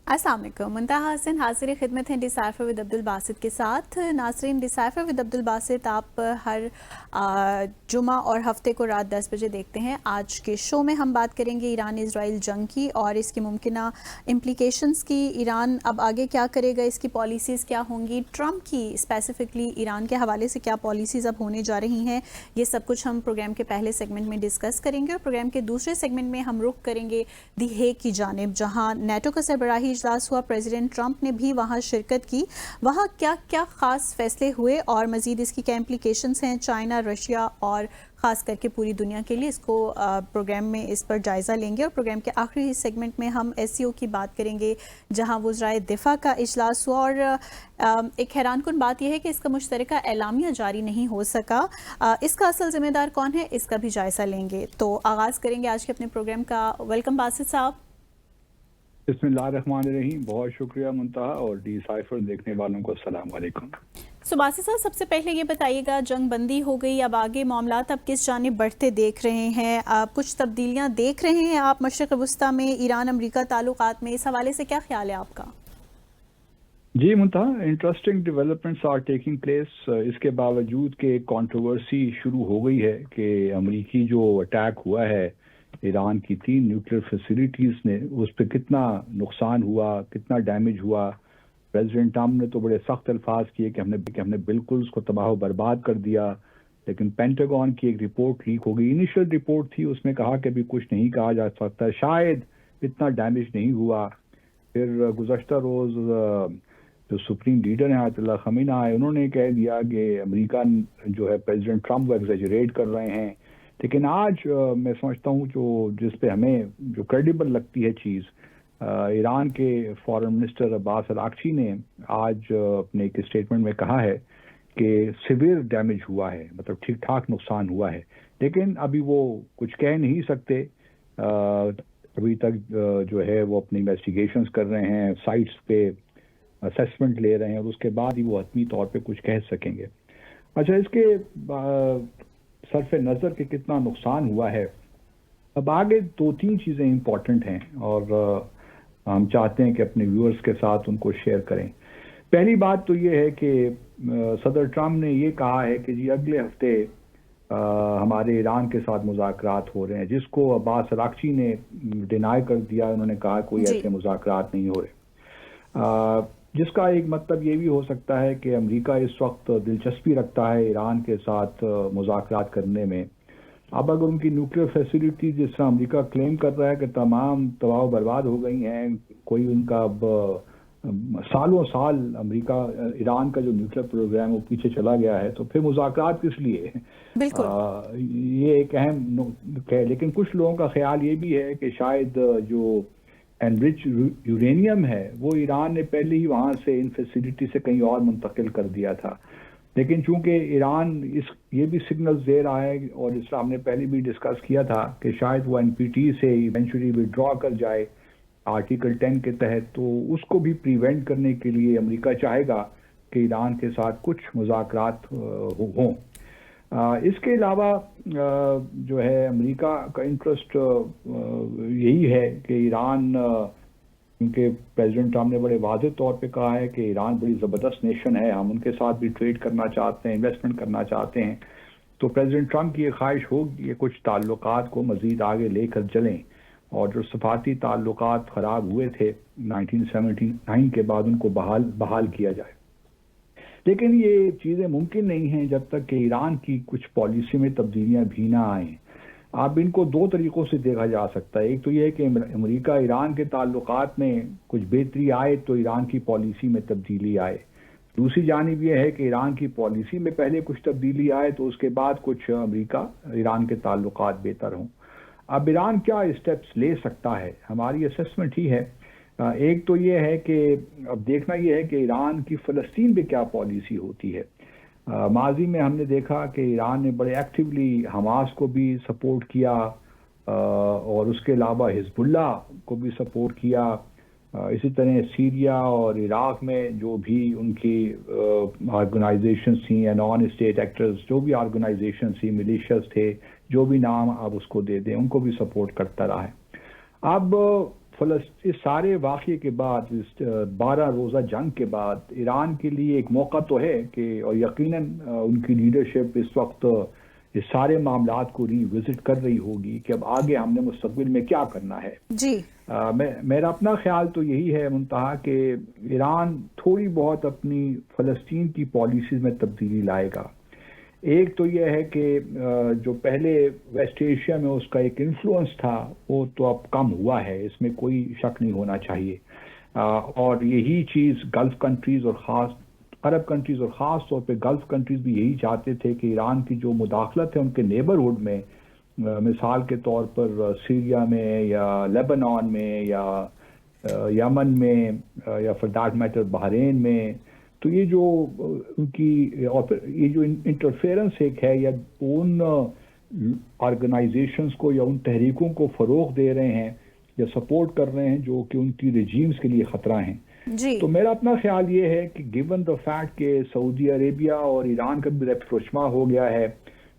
अस्सलाम वालेकुम। मुंतहा हसन हाजिर खिदमत हैं डिसाइफर विद अब्दुल बासित के साथ। नाज़रीन, डिसाइफर विद अब्दुल बासित आप हर जुमा और हफ्ते को रात 10 बजे देखते हैं। आज के शो में हम बात करेंगे ईरान इजराइल जंग की और इसकी मुमकिना इम्प्लिकेशंस की। ईरान अब आगे क्या करेगा, इसकी पॉलिसीज़ क्या होंगी, ट्रंप की स्पेसिफिकली ईरान के हवाले से क्या पॉलिसीज़ अब होने जा रही हैं, ये सब कुछ हम प्रोग्राम के पहले सेगमेंट में डिस्कस करेंगे। और प्रोग्राम के दूसरे सेगमेंट में हम रुख करेंगे दी हेग की जानिब, जहाँ नेटो का सरबराही इजलास हुआ। प्रेसिडेंट ट्रंप ने भी वहाँ शिरकत की। वहाँ क्या क्या ख़ास फैसले हुए और मज़ीद इसकी क्या इम्प्लिकेशंस हैं चाइना, रशिया और ख़ास करके पूरी दुनिया के लिए, इसको प्रोग्राम में इस पर जायज़ा लेंगे। और प्रोग्राम के आखिरी सेगमेंट में हम SCO की बात करेंगे, जहाँ वज़राए दिफ़ा का इजलास हुआ और एक हैरानकुन बात यह है कि इसका मुश्तरका एलामिया जारी नहीं हो सका। इसका असल ज़िम्मेदार कौन है, इसका भी जायज़ा लेंगे। तो आगाज़ करेंगे आज के अपने प्रोग्राम का। वेलकम बासित साहब। बिस्मिल्लाहिर्रहमानिर्रहीम। बहुत शुक्रिया मुंतहा, और डिसाइफर देखने वालों को अस्सलाम वालेकुम। सुबासी साहब, सबसे पहले ये बताइएगा, जंग बंदी हो गई, अब आगे मामलात अब किस जानिब बढ़ते देख रहे हैं? आप कुछ तब्दीलियां देख रहे हैं आप मशरिक़ वस्ता में, ईरान अमरीका ताल्लुकात में? इस हवाले से क्या ख्याल है आपका? जी Muntaha, interesting developments are taking place. इसके बावजूद कि कंट्रोवर्सी शुरू हो गई है कि अमरीकी जो अटैक हुआ है ईरान की 3 न्यूक्लियर फैसिलिटीज़ ने, उस पर कितना नुकसान हुआ, कितना डैमेज हुआ। प्रेसिडेंट ट्रम्प ने तो बड़े सख्त अल्फाज किए कि हमने बिल्कुल उसको तबाह बर्बाद कर दिया। लेकिन पेंटागन की एक रिपोर्ट लीक हो गई, इनिशियल रिपोर्ट थी, उसमें कहा कि अभी कुछ नहीं कहा जा सकता, शायद इतना डैमेज नहीं हुआ। फिर गुज़श्ता रोज़ जो सुप्रीम लीडर हैं आयतुल्लाह ख़मीनी आए, उन्होंने कह दिया कि अमेरिका जो है प्रेसिडेंट ट्रम्प को एग्जेजरेट कर रहे हैं। लेकिन आज मैं समझता हूँ जिस पे हमें जो क्रेडिबल लगती है चीज़, ईरान के फॉरेन मिनिस्टर अब्बास अरागची ने आज अपने एक स्टेटमेंट में कहा है कि सिवियर डैमेज हुआ है, मतलब ठीक ठाक नुकसान हुआ है। लेकिन अभी वो कुछ कह नहीं सकते। अभी तक जो है वो अपनी इन्वेस्टिगेशंस कर रहे हैं, साइट्स पे असेसमेंट ले रहे हैं, और उसके बाद ही वो हतमी तौर पे कुछ कह सकेंगे। अच्छा, इसके सरफ नज़र के कितना नुकसान हुआ है, अब आगे 2-3 चीज़ें इंपॉर्टेंट हैं और हम चाहते हैं कि अपने व्यूअर्स के साथ उनको शेयर करें। पहली बात तो ये है कि सदर ट्रम्प ने ये कहा है कि जी अगले हफ्ते हमारे ईरान के साथ मुज़ाकरात हो रहे हैं, जिसको अब्बास अरागची ने डिनाई कर दिया। उन्होंने कहा कोई ऐसे मुज़ाकरात नहीं हो रहे, जिसका एक मतलब ये भी हो सकता है कि अमेरिका इस वक्त दिलचस्पी रखता है ईरान के साथ मुज़ाकरात करने में। अब अगर उनकी न्यूक्लियर फैसिलिटी, जिस तरह अमेरिका क्लेम कर रहा है कि तमाम तबाह बर्बाद हो गई हैं, कोई उनका अब सालों साल अमेरिका ईरान का जो न्यूक्लियर प्रोग्राम वो पीछे चला गया है, तो फिर मुज़ाकरात किस लिए? ये एक अहम है। लेकिन कुछ लोगों का ख्याल ये भी है कि शायद जो एनरिच यूरेनियम है वो ईरान ने पहले ही वहाँ से इन फैसिलिटी से कहीं और मुंतकिल कर दिया था। लेकिन चूंकि ईरान ये भी सिग्नल्स दे रहा है, और इस हमने पहले भी डिस्कस किया था कि शायद वो NPT से इवेंचुअली विड्रॉ कर जाए आर्टिकल 10 के तहत, तो उसको भी प्रिवेंट करने के लिए अमेरिका चाहेगा कि ईरान के साथ कुछ मुज़ाकरात हों। इसके अलावा जो है अमेरिका का इंटरेस्ट यही है कि ईरान, क्योंकि प्रेसिडेंट ट्रम्प ने बड़े वाज़ेह तौर पे कहा है कि ईरान बड़ी ज़बरदस्त नेशन है, हम उनके साथ भी ट्रेड करना चाहते हैं, इन्वेस्टमेंट करना चाहते हैं। तो प्रेसिडेंट ट्रम्प की ये ख्वाहिश होगी कि कुछ ताल्लुकात को मज़ीद आगे लेकर चलें, और जो सफारती ताल्लुकात ख़राब हुए थे 1979 के बाद, उनको बहाल किया जाए। लेकिन ये चीज़ें मुमकिन नहीं हैं जब तक कि ईरान की कुछ पॉलिसी में तब्दीलियाँ भी ना आएँ। अब इनको 2 तरीक़ों से देखा जा सकता है। एक तो ये है कि अमेरिका ईरान के ताल्लुकात में कुछ बेहतरी आए तो ईरान की पॉलिसी में तब्दीली आए। दूसरी जानिब ये है कि ईरान की पॉलिसी में पहले कुछ तब्दीली आए तो उसके बाद कुछ अमेरिका ईरान के ताल्लुकात बेहतर हों। अब ईरान क्या स्टेप्स ले सकता है, हमारी असेसमेंट ही है। एक तो ये है कि अब देखना ये है कि ईरान की फ़लस्तीन पे क्या पॉलिसी होती है। माजी में हमने देखा कि ईरान ने बड़े एक्टिवली हमास को भी सपोर्ट किया, और उसके अलावा हिजबुल्लाह को भी सपोर्ट किया। इसी तरह सीरिया और इराक़ में जो भी उनकी ऑर्गेनाइजेशन थी या नॉन स्टेट एक्टर्स, जो भी ऑर्गेनाइजेशन थी, मिलिशियस थे, जो भी नाम आप उसको दे दें, उनको भी सपोर्ट करता रहा है। अब इस सारे वाक़ये के बाद, इस 12 रोज़ा जंग के बाद ईरान के लिए एक मौका तो है कि, और यकीनन उनकी लीडरशिप इस वक्त इस सारे मामलात को रिविजिट कर रही होगी कि अब आगे हमने मुस्तकबिल में क्या करना है। जी मेरा अपना ख्याल तो यही है मुंतहा कि ईरान थोड़ी बहुत अपनी फ़लस्तीन की पॉलिसीज़ में तब्दीली लाएगा। एक तो यह है कि जो पहले वेस्ट एशिया में उसका एक इन्फ्लुएंस था वो तो अब कम हुआ है, इसमें कोई शक नहीं होना चाहिए। और यही चीज़ गल्फ़ कंट्रीज़ और ख़ास अरब कंट्रीज़ और ख़ास तौर पे गल्फ़ कंट्रीज़ भी यही चाहते थे कि ईरान की जो मुदाखलत है उनके नेबरहुड में, मिसाल के तौर पर सीरिया में या लेबनान में या यमन में या फॉर दैट मैटर बहरीन में, तो ये जो उनकी और फिर ये जो इंटरफेरेंस एक है या उन ऑर्गेनाइजेशंस को या उन तहरीकों को फ़रोग़ दे रहे हैं या सपोर्ट कर रहे हैं जो कि उनकी रजीम्स के लिए ख़तरा हैं। जी तो मेरा अपना ख्याल ये है कि गिवन द फैक्ट कि सऊदी अरेबिया और ईरान का भी रफ्तोचमा हो गया है,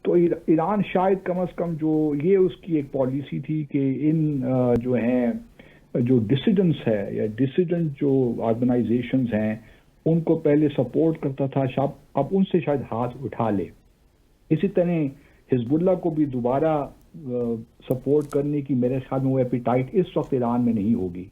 तो ईरान शायद कम अज़ कम जो ये उसकी एक पॉलिसी थी कि इन जो हैं जो डिसिडेंट्स है या डिसिडेंट जो ऑर्गेनाइजेशंस हैं उनको पहले सपोर्ट करता था, अब उनसे शायद हाथ उठा ले। इसी तरह हिजबुल्लाह को भी दोबारा सपोर्ट करने की मेरे ख्याल में वो एपिटाइट इस वक्त ईरान में नहीं होगी,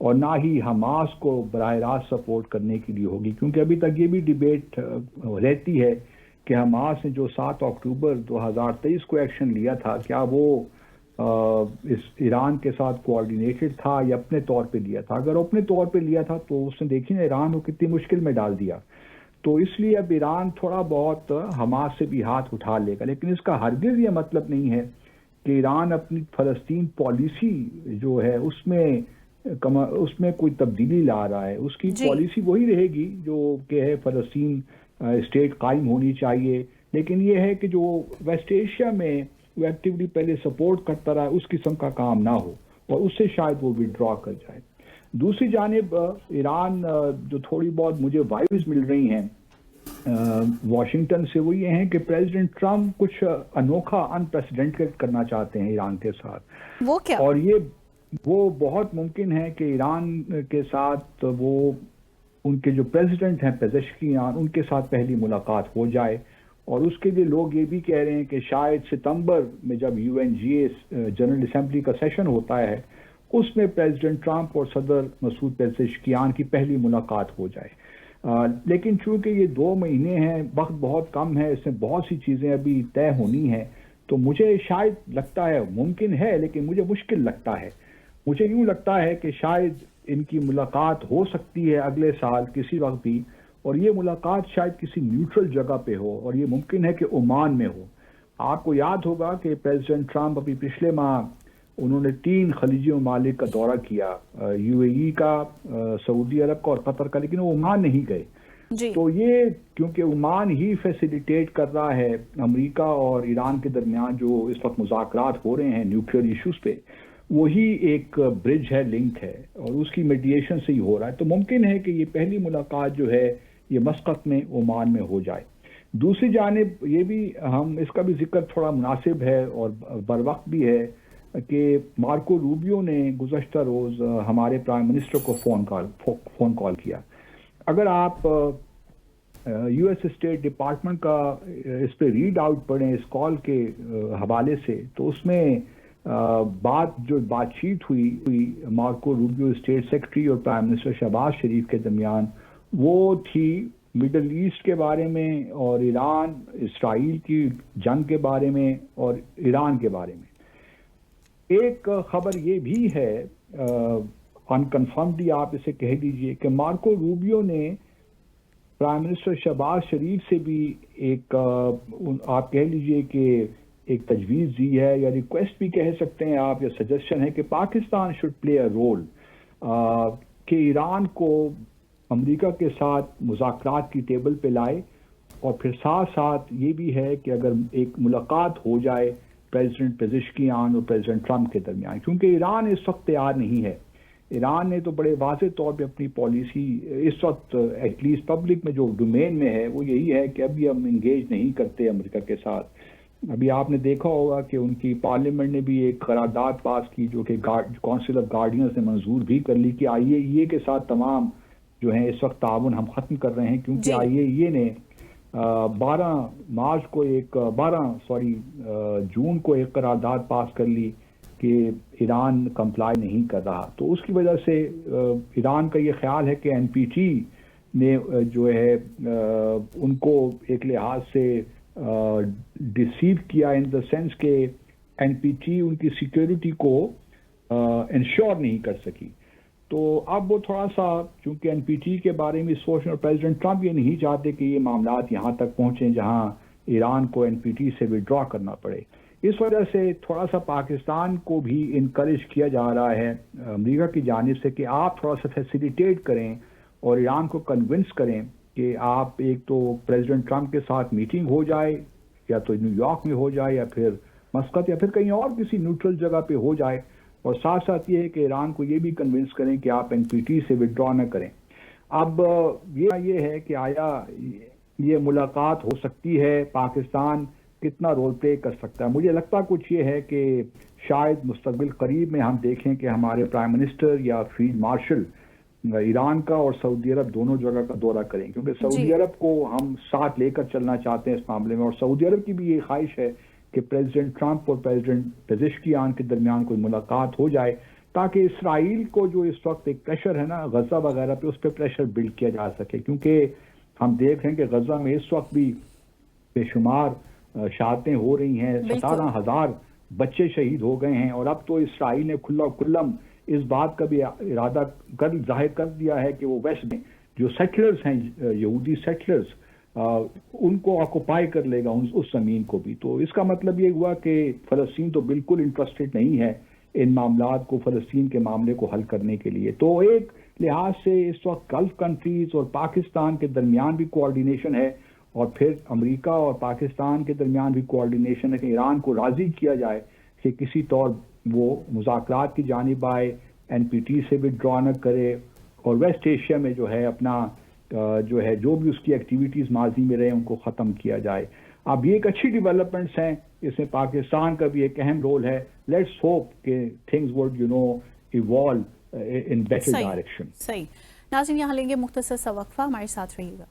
और ना ही हमास को बराह रास्त सपोर्ट करने के लिए होगी, क्योंकि अभी तक ये भी डिबेट रहती है कि हमास ने जो 7 अक्टूबर 2023 को एक्शन लिया था, क्या वो इस ईरान के साथ कोऑर्डिनेटेड था या अपने तौर पे लिया था। अगर अपने तौर पे लिया था तो उसने देखी ना ईरान को कितनी मुश्किल में डाल दिया। तो इसलिए अब ईरान थोड़ा बहुत हमास से भी हाथ उठा लेगा, लेकिन इसका हरगिज़ ये मतलब नहीं है कि ईरान अपनी फ़लस्तीन पॉलिसी जो है उसमें कोई तब्दीली ला रहा है। उसकी पॉलिसी वही रहेगी जो कि है फ़लस्तीन स्टेट कायम होनी चाहिए, लेकिन ये है कि जो वेस्ट एशिया में वो एक्टिवली पहले सपोर्ट करता रहा उस किस्म का काम ना हो और उससे शायद वो विड्रॉ कर जाए। दूसरी जानिब ईरान जो थोड़ी बहुत मुझे वाइब्स मिल रही हैं वाशिंगटन से, वो ये हैं कि प्रेसिडेंट ट्रम्प कुछ अनोखा अनप्रेसिडेंटेड करना चाहते हैं ईरान के साथ। वो क्या? और वो बहुत मुमकिन है कि ईरान के साथ वो उनके जो प्रेसिडेंट हैं पेज़ेश्कियान, उनके साथ पहली मुलाकात हो जाए। और उसके लिए लोग ये भी कह रहे हैं कि शायद सितंबर में जब UNGA जनरल असेंबली का सेशन होता है उसमें प्रेसिडेंट ट्रम्प और सदर मसूद पेज़ेश्कियान की पहली मुलाकात हो जाए। लेकिन चूंकि ये 2 महीने हैं, वक्त बहुत कम है, इसमें बहुत सी चीज़ें अभी तय होनी हैं, तो मुझे शायद लगता है मुमकिन है, लेकिन मुझे मुश्किल लगता है। मुझे यूँ लगता है कि शायद इनकी मुलाकात हो सकती है अगले साल किसी वक्त भी, और ये मुलाकात शायद किसी न्यूट्रल जगह पे हो, और ये मुमकिन है कि ओमान में हो। आपको याद होगा कि प्रेसिडेंट ट्रम्प अभी पिछले माह उन्होंने 3 खलीजी ममालिक का दौरा किया, UAE का, सऊदी अरब का और कतर का, लेकिन वो ओमान नहीं गए। तो ये क्योंकि ओमान ही फैसिलिटेट कर रहा है अमेरिका और ईरान के दरमियान जो इस वक्त मुज़ाकरात हो रहे हैं न्यूक्लियर इशूज़ पे, वही एक ब्रिज है, लिंक है, और उसकी मीडिएशन से ही हो रहा है। तो मुमकिन है कि ये पहली मुलाकात जो है ये मस्कत में, ओमान में हो जाए। दूसरी जानिब ये भी इसका भी जिक्र थोड़ा मुनासिब है और बर वक्त भी है कि मार्को रूबियो ने गुज़श्ता रोज़ हमारे प्राइम मिनिस्टर को फ़ोन कॉल किया। अगर आप US स्टेट डिपार्टमेंट का इस पर रीड आउट पढ़ें इस कॉल के हवाले से, तो उसमें बातचीत हुई मार्को रूबियो स्टेट सेक्रेटरी और प्राइम मिनिस्टर शहबाज शरीफ के दरमियान, वो थी मिडल ईस्ट के बारे में और ईरान इसराइल की जंग के बारे में और ईरान के बारे में। एक खबर ये भी है, अनकन्फर्म्ड आप इसे कह दीजिए, कि मार्को रूबियो ने प्राइम मिनिस्टर शहबाज शरीफ से भी एक आप कह लीजिए कि एक तजवीज़ दी है या रिक्वेस्ट भी कह सकते हैं आप, या सजेशन है कि Pakistan should play a role कि ईरान को अमेरिका के साथ मुज़ाकरात की टेबल पे लाए, और फिर साथ साथ ये भी है कि अगर एक मुलाकात हो जाए प्रेसिडेंट पेज़ेश्कियान और प्रेसिडेंट ट्रम्प के दरमियान, क्योंकि ईरान इस वक्त तैयार नहीं है। ईरान ने तो बड़े वाज़ेह तौर पे अपनी पॉलिसी इस वक्त एटलीस्ट पब्लिक में जो डोमेन में है वो यही है कि अभी हम इंगेज नहीं करते अमेरिका के साथ, अभी आपने देखा होगा कि उनकी पार्लियामेंट ने भी एक करारदाद पास की जो कि काउंसिल ऑफ गार्डियंस ने मंजूर भी कर ली कि आईएईए के साथ तमाम जो है इस वक्त ताउन हम ख़त्म कर रहे हैं, क्योंकि जी। आईएईए ने 12 जून को एक करारदाद पास कर ली कि ईरान कंप्लाई नहीं कर रहा। तो उसकी वजह से ईरान का ये ख्याल है कि एनपीटी ने जो है उनको एक लिहाज से डिसीव किया इन द सेंस के एनपीटी उनकी सिक्योरिटी को इंश्योर नहीं कर सकी। तो अब वो थोड़ा सा, चूंकि एनपीटी के बारे में सोच रहे, और प्रेसिडेंट ट्रंप ये नहीं चाहते कि ये मामलात यहाँ तक पहुंचे जहाँ ईरान को एनपीटी से विड्रॉ करना पड़े। इस वजह से थोड़ा सा पाकिस्तान को भी इनकरेज किया जा रहा है अमेरिका की जानिब से कि आप थोड़ा सा फैसिलिटेट करें और ईरान को कन्विंस करें कि आप एक तो प्रेसिडेंट ट्रंप के साथ मीटिंग हो जाए, या तो न्यूयॉर्क में हो जाए या फिर मस्कत या फिर कहीं और किसी न्यूट्रल जगह पे हो जाए, और साथ साथ ये है कि ईरान को ये भी कन्विंस करें कि आप एनपीटी से विड्रॉ न करें। अब ये है कि आया ये मुलाकात हो सकती है, पाकिस्तान कितना रोल प्ले कर सकता है। मुझे लगता कुछ ये है कि शायद मुस्तकबिल करीब में हम देखें कि हमारे प्राइम मिनिस्टर या फील्ड मार्शल ईरान का और सऊदी अरब दोनों जगह का दौरा करें, क्योंकि सऊदी अरब को हम साथ लेकर चलना चाहते हैं इस मामले में, और सऊदी अरब की भी ये ख्वाहिश है कि प्रेसिडेंट ट्रंप और प्रेसिडेंट पेजेश्कियान के दरमियान कोई मुलाकात हो जाए, ताकि इसराइल को जो इस वक्त एक प्रेशर है ना गजा वगैरह पे, उस पर प्रेशर बिल्ड किया जा सके। क्योंकि हम देख रहे हैं कि गजा में इस वक्त भी बेशुमार शहादतें हो रही हैं, 17,000 बच्चे शहीद हो गए हैं, और अब तो इसराइल ने खुल्लम इस बात का भी इरादा जाहिर कर दिया है कि वो वेस्ट में जो सेटलर्स हैं, यहूदी सेटलर्स, उनको ऑक्युपाई कर लेगा उस जमीन को भी। तो इसका मतलब ये हुआ कि फलस्तीन तो बिल्कुल इंटरेस्टेड नहीं है इन मामलात को, फलस्तीन के मामले को हल करने के लिए। तो एक लिहाज से इस वक्त गल्फ कंट्रीज और पाकिस्तान के दरमियान भी कोऑर्डिनेशन है, और फिर अमेरिका और पाकिस्तान के दरमियान भी कोऑर्डिनेशन है कि ईरान को राजी किया जाए कि किसी तौर वो मुज़ाकरात की जानिब आए, एनपीटी से विड्रॉ न करे, और वेस्ट एशिया में जो है अपना जो भी उसकी एक्टिविटीज़ माजी में रहे उनको ख़त्म किया जाए। अब ये एक अच्छी डेवलपमेंट्स हैं, इसमें पाकिस्तान का भी एक अहम रोल है। लेट्स होप कि things would evolve in better direction. सही। नाज़रीन, यहाँ लेंगे मुख्तसर सा वक्फा, हमारे साथ रहिएगा।